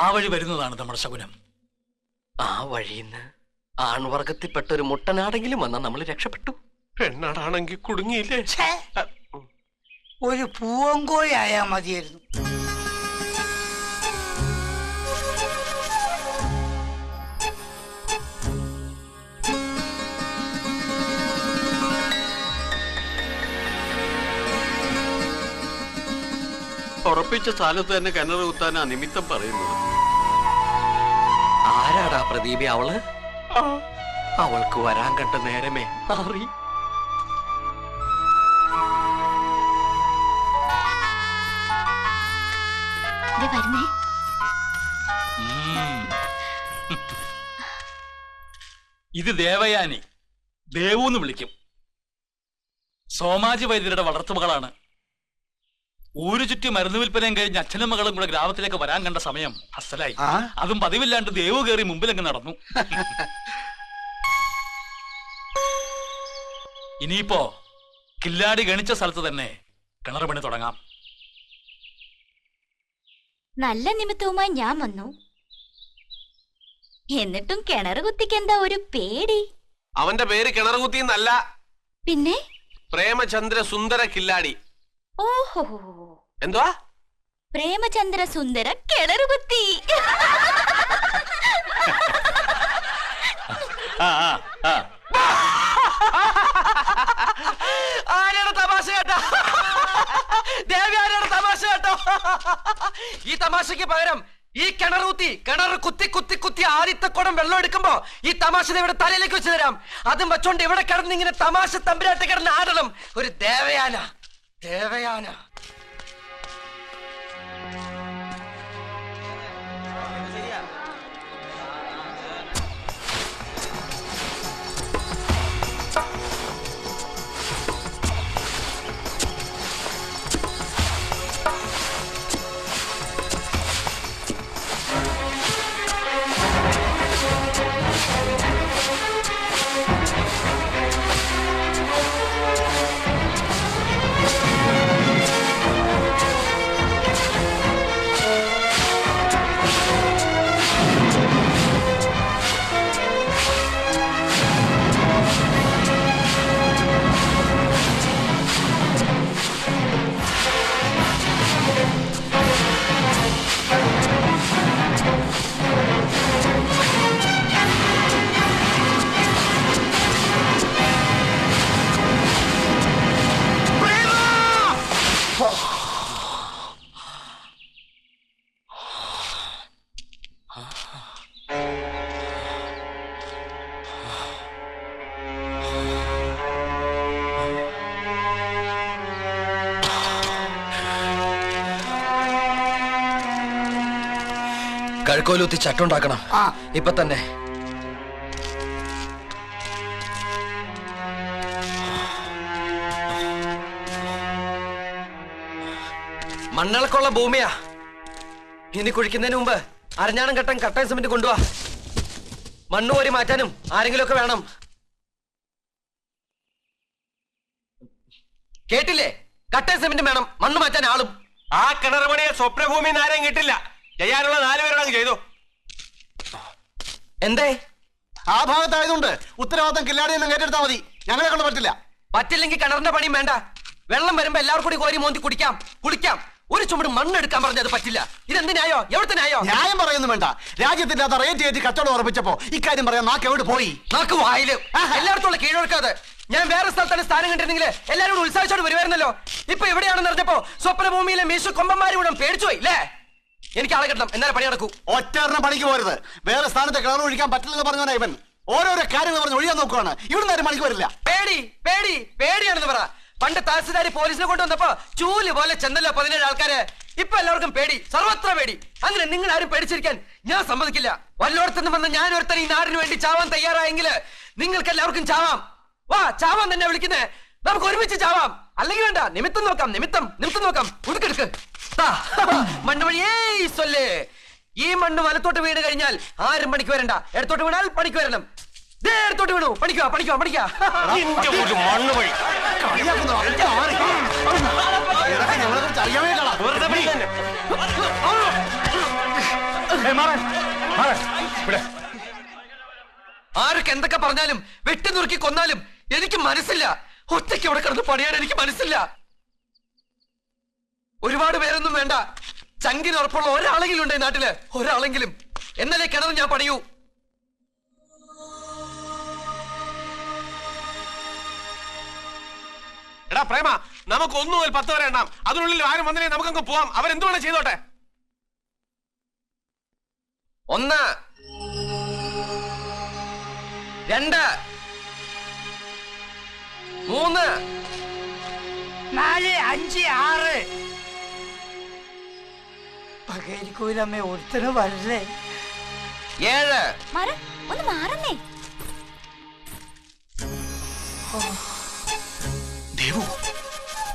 ആ വഴി വരുന്നതാണ് നമ്മുടെ ശകുനം. ആ വഴിന്ന് ആൺവർഗത്തിൽപ്പെട്ട ഒരു മുട്ടനാടെങ്കിലും വന്നാൽ നമ്മൾ രക്ഷപ്പെട്ടു. പെണ്ണാടാണെങ്കിൽ കുടുങ്ങിയില്ലേ? ഒരു പൂവങ്കോഴി ആയാ മതിയായിരുന്നു. ഉറപ്പിച്ച സ്ഥലത്ത് തന്നെ കിണർ കുത്താനാ നിമിത്തം പറയുന്നത്. ആരാടാ പ്രദീപി? അവള് അവൾക്ക് വരാൻ കണ്ട നേരമേ മാറി. ഇത് ദേവയാനി, ദേവൂന്ന് വിളിക്കും. സോമാജി വൈദ്യരുടെ വളർത്തുമകളാണ്. ഊരു ചുറ്റി മരുന്ന് വിൽപ്പനയും കഴിഞ്ഞ് അച്ഛനും മകളും കൂടെ ഗ്രാമത്തിലേക്ക് വരാൻ കണ്ട സമയം അസലായി. അതും പതിവില്ലാണ്ട് ദേവു കയറി മുമ്പിലങ്ങ് നടന്നു. ഇനിയിപ്പോ കില്ലാടി ഗണിച്ച സ്ഥലത്ത് തന്നെ കിണർ പണി തുടങ്ങാം. നല്ല നിമിത്തവുമായി ഞാൻ വന്നു. എന്നിട്ടും കിണർ കുത്തിക്കെന്താ ഒരു പേടി? അവന്റെ പേര് കിണർ കുത്തി എന്നല്ല, പിന്നെ പ്രേമചന്ദ്ര സുന്ദര കില്ലാടി. ഓഹോ, എന്തുവാ? പ്രേമചന്ദ്ര സുന്ദര കിണറുകുത്തി. ആരാണ് തമാശ കേട്ടോ? ദേവയാനിയുടെ തമാശ കേട്ടോ? ഈ തമാശക്ക് പകരം ഈ കിണർ കുത്തി കുത്തി കുത്തി ആദ്യത്തെ കുടം വെള്ളം എടുക്കുമ്പോ ഈ തമാശ ഇവിടെ തലയിലേക്ക് വെച്ച് തരാം. അതും വെച്ചോണ്ട് ഇവിടെ കിടന്ന് ഇങ്ങനെ തമാശ തമ്പുരാട്ടി കിടന്ന് ആടണം. ഒരു ദേവയാന. കഴുക്കോലൂത്തി ചട്ടുണ്ടാക്കണം ഇപ്പൊ തന്നെ. മണ്ണിളക്കുള്ള ഭൂമിയാ. ഇനി കുഴിക്കുന്നതിന് മുമ്പ് അരഞ്ഞാണം കട്ടയും സിമന്റ് കൊണ്ടുവാ. മണ്ണ് കോരി മാറ്റാനും ആരെങ്കിലും ഒക്കെ വേണം. കേട്ടില്ലേ? കട്ടയും സിമന്റും വേണം, മണ്ണ് മാറ്റാൻ ആളും. ആ കിണർ പണിയെ സ്വപ്നഭൂമി ആരെയും കിട്ടില്ല. ചെയ്യാനുള്ള 4 പേരോടങ്ങ് ചെയ്തു. എന്തേ? ആ ഭാഗത്തായതുകൊണ്ട് ഉത്തരവാദിത്തം കില്ലാടി ഒന്നും ഏറ്റെടുത്താൽ മതി. ഞങ്ങളെ കൊണ്ട് പറ്റില്ല. പറ്റില്ലെങ്കിൽ കിണറിന്റെ പണിയും വേണ്ട. വെള്ളം വരുമ്പോ എല്ലാവർക്കും കൂടി കോരി മോന്തി കുടിക്കാം. ഒരു ചുമട് മണ്ണെടുക്കാൻ പറഞ്ഞത് പറ്റില്ല. ഇതെന്തിനായോ? എവിടത്തെ ന്യായോ? ന്യായം പറയുന്നു വേണ്ട. രാജ്യത്തിന്റെ അത് റേറ്റ് കയറ്റി കച്ചവടം ഉറപ്പിച്ചപ്പോ ഇക്കാര്യം പറയാൻ നാക്ക് എവിടെ പോയി? നാക്ക് വായില്. എല്ലായിടത്തുള്ള കീഴൊടുക്കാതെ. ഞാൻ വേറെ സ്ഥലത്താണ് സ്ഥാനം കണ്ടിരുന്നെങ്കിൽ എല്ലാവരും കൂടി ഉത്സാഹിച്ചോട് വരുമായിരുന്നല്ലോ. ഇപ്പൊ എവിടെയാണെന്ന് അറിഞ്ഞപ്പോ സ്വപ്നഭൂമിയിലെ മീശ കൊമ്പന്മാരും കൂടെ പേടിച്ചു പോയി അല്ലേ? എനിക്ക് ആളെ കിട്ടണം, എന്നാലും പണി നടക്കൂ. ഒറ്റ പണിക്ക് പോരുത്. വേറെ സ്ഥാനത്ത് കിണർ ഒഴിക്കാൻ പറ്റില്ലെന്ന് പറഞ്ഞവനാ ഇവൻ. ഓരോരോ കാര്യങ്ങൾ പറഞ്ഞ് ഒഴിയാൻ നോക്കുവാണ്. ഇവിടുന്ന് ഒരു പണിക്ക് വരില്ല. പേടിയാണെന്ന് പറ. പണ്ട് തഹസിൽദാർ പോലീസിനെ കൊണ്ടുവന്നപ്പോ ചൂല് പോലെ ചെന്നല്ലോ 17 ആൾക്കാര്. ഇപ്പൊ എല്ലാവർക്കും പേടി, സർവത്ര പേടി. അങ്ങനെ നിങ്ങൾ ആരും പേടിച്ചിരിക്കാൻ ഞാൻ സമ്മതിക്കില്ല. വല്ലോടത്തുനിന്ന് വന്ന് ഞാൻ ഒരുത്തൻ ഈ നാടിന് വേണ്ടി ചാവാൻ തയ്യാറായെങ്കിൽ നിങ്ങൾക്ക് എല്ലാവർക്കും ചാവാം. വാ, ചാവാൻ തന്നെ വിളിക്കുന്നേ. നമുക്ക് ഒരുമിച്ച് ചാവാം. അല്ലെങ്കിൽ വേണ്ട, നിമിത്തം നോക്കാം. ഉടുക്കെടുക്ക്. മണ്ണ് വഴിയേ സൊല്ലേ. ഈ മണ്ണ് വലത്തോട്ട് വീണ് കഴിഞ്ഞാൽ ആരും പണിക്ക് വരണ്ട. ഇടത്തോട്ട് വീണാൽ പണിക്ക് വരണം. എടുത്തോട്ട് വീണു. പണിക്കാ. മണ്ണ് വഴി ഞങ്ങളെ കുറിച്ച് അറിയാമേ കാണാം. ആരൊക്കെ എന്തൊക്കെ പറഞ്ഞാലും വെട്ടി നുറുക്കി കൊന്നാലും എനിക്ക് മനസ്സില്ല. ഒറ്റയ്ക്ക് അവിടെ കിടന്ന് പണിയാൻ എനിക്ക് മനസ്സില്ല. ഒരുപാട് പേരൊന്നും വേണ്ട, ചങ്കിന് ഉറപ്പുള്ള ഒരാളെങ്കിലും ഉണ്ട് ഈ നാട്ടില്, ഒരാളെങ്കിലും. എന്നാലേ കിണറ് ഞാൻ പണിയൂ. എടാ പ്രേമ, നമുക്ക് 1 മുതൽ 10 വരെ എണ്ണാം. അതിനുള്ളിൽ ആരും വന്നില്ലേ നമുക്കങ്ങ് പോവാം. അവരെന്ത് വേണം ചെയ്തോട്ടെ. 1 2 3 4 5 6 പകരിക്കൂലമ്മേ, ഒരുത്തന് വരല്ലേ. 7 മറ ഒന്ന് മാറുന്നേ.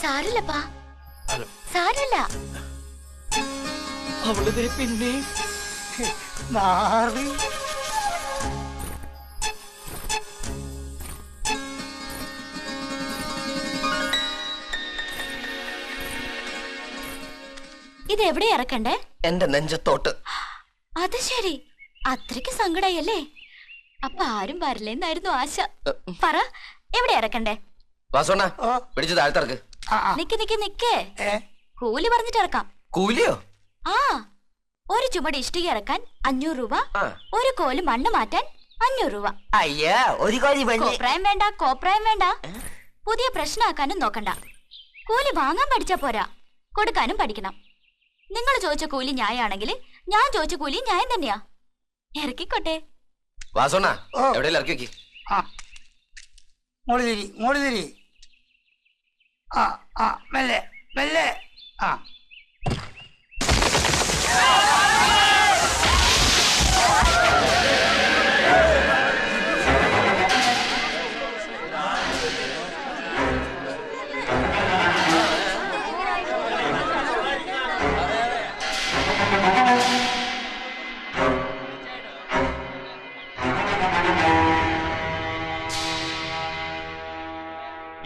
സാരില്ലപ്പാ, സാരില്ല. അവളിതിരി പിന്നെ മാറി. ഇത് എവിടെ ഇറക്കണ്ടേ? എന്റെ നെഞ്ചത്തോട്ട്. അത് ശരി, അത്രയ്ക്ക് സങ്കടായല്ലേ? അപ്പൊ ആരും വരില്ലെന്നായിരുന്നു ആശ. പറ, എവിടെ ഇറക്കണ്ടേ? വാസോണ്ണ പിടിച്ച് താഴ്ത്തിറക്ക്. നിക്ക് നിക്ക് നിക്കേ, കൂലി പറഞ്ഞിട്ട് ഇറക്കാം. കൂലിയോ? ആ, ഒരു ചുമട് ഇഷ്ടിക ഇറക്കാൻ 500 രൂപ, ഒരു കോല് മണ്ണ് മാറ്റാൻ 500 രൂപ. അയ്യാ, ഒരു കോഴി കോപ്രായം വേണ്ട, കോപ്രായം വേണ്ട. പുതിയ പ്രശ്നമാക്കാനും നോക്കണ്ട. കൂലി വാങ്ങാൻ പഠിച്ചാ പോരാ, കൊടുക്കാനും പഠിക്കണം. നിങ്ങൾ ചോദിച്ച കൂലി ന്യായാണെങ്കിൽ ഞാൻ ചോദിച്ച കൂലി ന്യായം തന്നെയാ. ഇറക്കിക്കോട്ടെ. വാസോണ്ണ എവിടെയെങ്കിലും ഇറക്കി വെക്കി. മോളി തിരി. മെല്ലെ മെല്ലെ.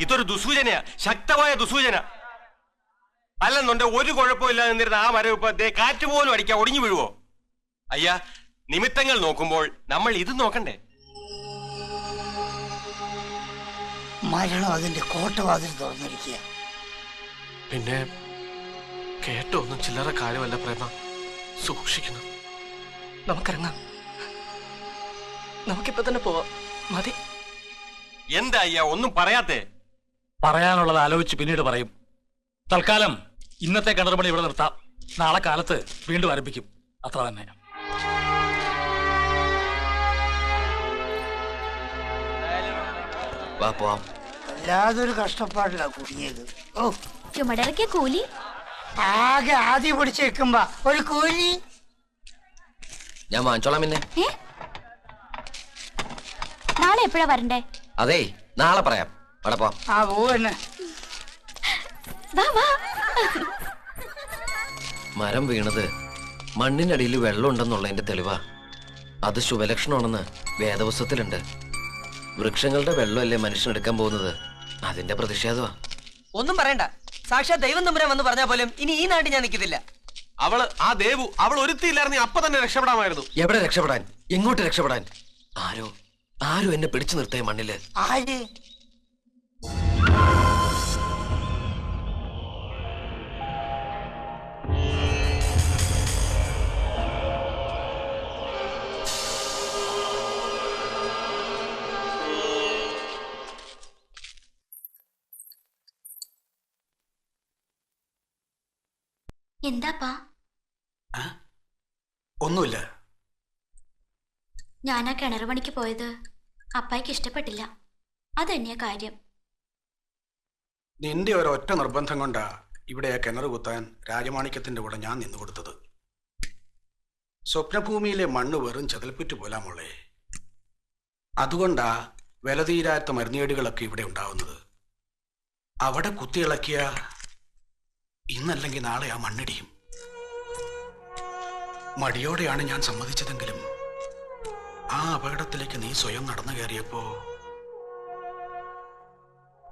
ഇതൊരു ദുസൂചനയാ, ശക്തമായ ദുസൂചന. അല്ലെന്നുണ്ടെ ഒരു കുഴപ്പമില്ലാതെ നിന്നിരുന്ന ആ മരം ഇപ്പൊ കാറ്റ് പോലും അടിക്കാൻ ഒടിഞ്ഞു വീഴുവോ? അയ്യാ, നിമിത്തങ്ങൾ നോക്കുമ്പോൾ നമ്മൾ ഇത് നോക്കണ്ടേ? മരണം അതിന്റെ കോട്ടവാതിൽ തുറന്നിരിക്കുക. പിന്നെ കേട്ടൊന്നും ചില്ലറ കാര്യമല്ല പ്രേമ, സൂക്ഷിക്കണം. നമുക്കിറങ്ങാം, നമുക്കിപ്പോ തന്നെ പോവാം. മതി. എന്താ അയ്യാ ഒന്നും പറയാത്തേ? പറയാനുള്ളത് ആലോചിച്ച് പിന്നീട് പറയും. തൽക്കാലം ഇന്നത്തെ കിണർ പണി ഇവിടെ നിർത്താം. നാളെ കാലത്ത് വീണ്ടും ആരംഭിക്കും. അത്ര തന്നെ. വല്ലാതൊരു കഷ്ടപ്പാടില്ല കുടുങ്ങിയത്. ഓ, ചുമടിറക്കിയ കൂലി ആകെ ആദ്യം പിടിച്ച് വെക്കുമ്പോ ഒരു കൂലി ഞാൻ വാങ്ങിച്ചോളാം. പിന്നെ നാളെ എപ്പോഴാ വരണ്ടേ? അതേ, നാളെ പറയാം. അവിടെ പോവാം. പോവന്നെ. മരം വീണത് മണ്ണിനടിയിൽ വെള്ളം ഉണ്ടെന്നുള്ളതിന്റെ തെളിവാ. അത് ശുഭലക്ഷണമാണെന്ന് വേദപുസ്തകത്തിലുണ്ട്. വൃക്ഷങ്ങളുടെ വെള്ളമല്ലേ മനുഷ്യനെടുക്കാൻ പോകുന്നത്, അതിന്റെ പ്രതിഷേധമാ. ഒന്നും പറയണ്ട, സാക്ഷാത് ദൈവം തമ്പുരാൻ വന്ന് പറഞ്ഞാൽ പോലും ഇനി ഈ നാട്ടിൽ ഞാൻ നിൽക്കത്തില്ല. ആ ദേവു അവൾ ഒരുത്തിയില്ലായിരുന്നു, അപ്പൊ തന്നെ രക്ഷപ്പെടാമായിരുന്നു. എവിടെ രക്ഷപ്പെടാൻ? എങ്ങോട്ട് രക്ഷപ്പെടാൻ? ആരോ എന്നെ പിടിച്ചു നിർത്തേ മണ്ണില്. ആര്? എന്താപ്പാ? ഒന്നുമില്ല. ഞാനാ കിണർ പണിക്ക് പോയത് അപ്പായിക്ക് ഇഷ്ടപ്പെട്ടില്ല. അതെന്നെയാ കാര്യം. നിന്റെ ഒരൊറ്റ നിർബന്ധം കൊണ്ടാ ഇവിടെ ആ കിണർ കുത്താൻ രാജമാണിക്യത്തിന്റെ കൂടെ ഞാൻ നിന്നു കൊടുത്തത്. സ്വപ്നഭൂമിയിലെ മണ്ണ് വെറും ചതൽപ്പുറ്റ് പോലാ മോളെ. അതുകൊണ്ടാ വിലതീരാത്ത മരുന്നേടുകളൊക്കെ ഇവിടെ ഉണ്ടാവുന്നത്. അവിടെ കുത്തിയിളക്കിയ ഇന്നല്ലെങ്കിൽ നാളെ ആ മണ്ണിടിയും. മടിയോടെയാണ് ഞാൻ സമ്മതിച്ചതെങ്കിലും ആ അപകടത്തിലേക്ക് നീ സ്വയം നടന്നു കയറിയപ്പോ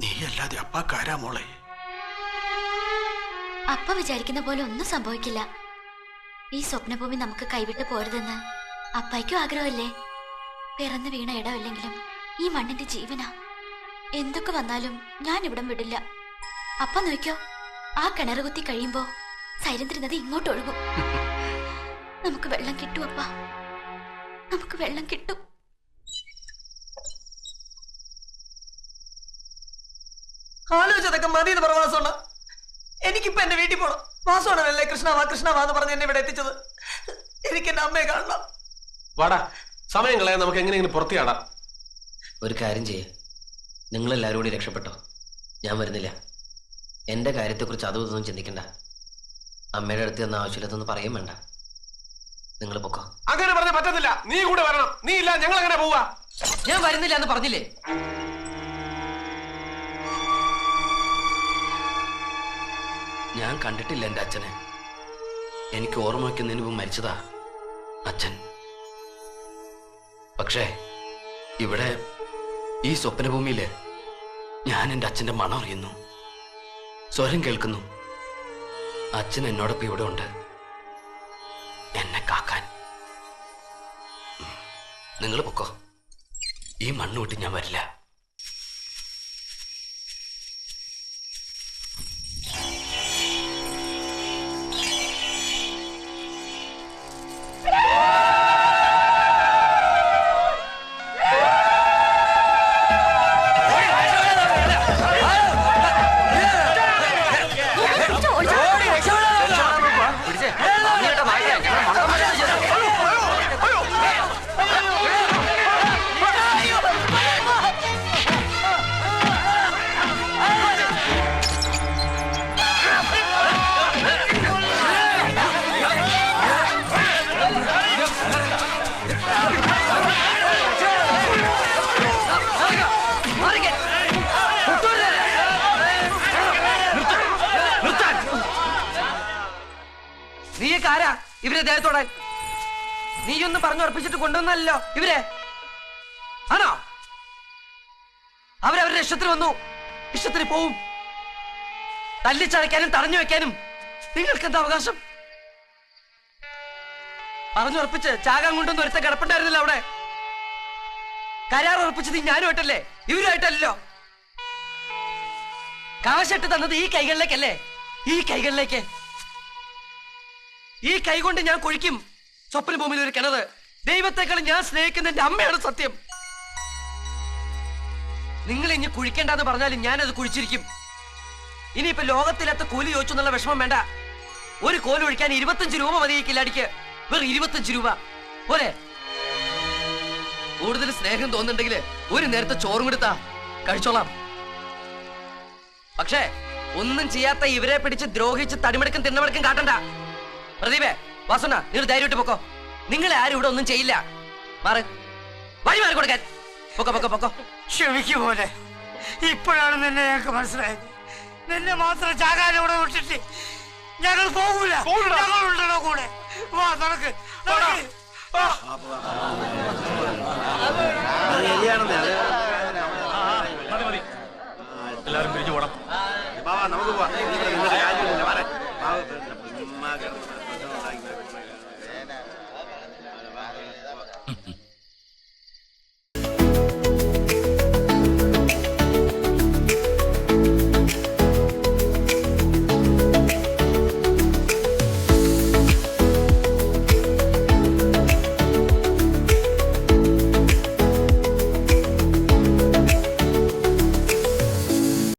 നീ അല്ലാതെ അപ്പാക്കാരാ മോളെ. അപ്പ വിചാരിക്കുന്ന പോലെ ഒന്നും സംഭവിക്കില്ല. ഈ സ്വപ്നഭൂമി നമുക്ക് കൈവിട്ട് പോരുതെന്ന് അപ്പായ്ക്കും ആഗ്രഹമല്ലേ? പിറന്നു വീണ ഇടമല്ലെങ്കിലും ഈ മണ്ണിന്റെ ജീവനാ. എന്തൊക്കെ വന്നാലും ഞാൻ ഇവിടം വിടില്ല. അപ്പ നോക്കിയോ, ആ കിണറ് കുത്തി കഴിയുമ്പോ സൈലന്ദ്രി നദി ഇങ്ങോട്ട് ഒഴുകും. നമുക്ക് വെള്ളം കിട്ടും അപ്പ, നമുക്ക് വെള്ളം കിട്ടും. ആലോചിച്ചതൊക്കെ മതി എന്ന് പറ വാസോണ. എനിക്കിപ്പോ എന്റെ വീട്ടിൽ പോണം. വാസോണല്ലേ കൃഷ്ണ വാ എന്ന് പറഞ്ഞ് എന്നെ ഇവിടെ എത്തിച്ചത്. എനിക്ക് എന്റെ അമ്മയെ കാണണം. വാടാ, സമയം കളയാൻ നമുക്ക് എങ്ങനെയെങ്കിലും പുറത്തു കാണാം. ഒരു കാര്യം ചെയ്യേ, നിങ്ങളെല്ലാവരും കൂടി രക്ഷപ്പെട്ടോ. ഞാൻ വരുന്നില്ല. എന്റെ കാര്യത്തെക്കുറിച്ച് അതും ഇതൊന്നും ചിന്തിക്കണ്ട. അമ്മയുടെ അടുത്ത് എന്ന ആവശ്യമില്ലെന്നൊന്നും പറയും വേണ്ട. നിങ്ങൾ പൊക്കോ. അങ്ങനെ പറഞ്ഞ പറ്റത്തില്ല. നീ കൂടെ വരണം. നീ ഇല്ല ഞങ്ങൾ എങ്ങനെ പോവാ? ഞാൻ വരുന്നില്ല എന്ന് പറഞ്ഞില്ലേ? ഞാൻ കണ്ടിട്ടില്ല എൻ്റെ അച്ഛനെ. എനിക്ക് ഓർമ്മ വയ്ക്കുന്നതിന് മുമ്പ് മരിച്ചതാ അച്ഛൻ. പക്ഷേ ഇവിടെ ഈ സ്വപ്നഭൂമിയില് ഞാൻ എൻ്റെ അച്ഛൻ്റെ മണം അറിയുന്നു, സ്വരം കേൾക്കുന്നു. അച്ഛൻ എന്നോടൊപ്പം ഇവിടെ ഉണ്ട്, എന്നെ കാക്കാൻ. നിങ്ങൾ പൊക്കോ. ഈ മണ്ണ് വിട്ട് ഞാൻ വരില്ല. നീയൊക്കെ ആരാ ഇവരെ ദേഹത്തോടാൻ? നീയൊന്നും പറഞ്ഞുറപ്പിച്ചിട്ട് കൊണ്ടുവന്നല്ലോ ഇവരെ, ആണോ? അവരവരുടെ ഇഷ്ടത്തിന് വന്നു, ഇഷ്ടത്തിന് പോവും. തല്ലിച്ചടയ്ക്കാനും തടഞ്ഞു വെക്കാനും നിങ്ങൾക്ക് എന്താ അവകാശം? പറഞ്ഞുറപ്പിച്ച് ചാകാൻ കൊണ്ടൊന്നും ഒരുത്ത കിടപ്പുണ്ടായിരുന്നില്ല അവിടെ. കരാർ ഉറപ്പിച്ചത് ഞാനുമായിട്ടല്ലേ, ഇവരുമായിട്ടല്ലോ. കാശിട്ട് തന്നത് ഈ കൈകളിലേക്കല്ലേ, ഈ കൈകളിലേക്ക്. ഈ കൈ കൊണ്ട് ഞാൻ കുഴിക്കും സ്വപ്നഭൂമിയിൽ ഒരു കിണറ്. ദൈവത്തെക്കാളും ഞാൻ സ്നേഹിക്കുന്ന എന്റെ അമ്മയാണ് സത്യം. നിങ്ങൾ ഇനി കുഴിക്കേണ്ടെന്ന് പറഞ്ഞാലും ഞാനത് കുഴിച്ചിരിക്കും. ഇനിയിപ്പോ ലോകത്തിലത്തെ കൂലി ചോദിച്ചു എന്നുള്ള വിഷമം വേണ്ട. ഒരു കോല് ഒഴിക്കാൻ 25 രൂപ മതി ഈ കില്ലാടിക്ക്. വെറും 25 രൂപ പോരെ? കൂടുതൽ സ്നേഹം തോന്നുന്നുണ്ടെങ്കിൽ ഒരു നേരത്തെ ചോറും കൊടുത്താ കഴിച്ചോളാം. പക്ഷേ ഒന്നും ചെയ്യാത്ത ഇവരെ പിടിച്ച് ദ്രോഹിച്ച് തടിമെടുക്കും തിണ്ണമെടുക്കും കാട്ടണ്ട. പ്രദീപേ, വാസുണ്ണ, നിങ്ങൾ ധൈര്യമായിട്ട് പൊക്കോ. നിങ്ങളെ ആരും ഇവിടെ ഒന്നും ചെയ്യില്ല. മാറി വഴി മാറി കൊടുക്കാൻ. പൊക്കോ പൊക്കോ പൊക്കോ. ക്ഷമിക്കു പോലെ, ഇപ്പോഴാണ് നിന്നെ ഞങ്ങൾക്ക് മനസ്സിലായത്. നിന്നെ മാത്രം ചാകാൻ ഇവിടെ വിട്ടിട്ട് ഞങ്ങൾ പോകൂല. ഞങ്ങളുണ്ടോ കൂടെ? വാ നടക്ക്. മതി എല്ലാവരും പിരിഞ്ഞു പോണം. നമുക്ക് പോവാം.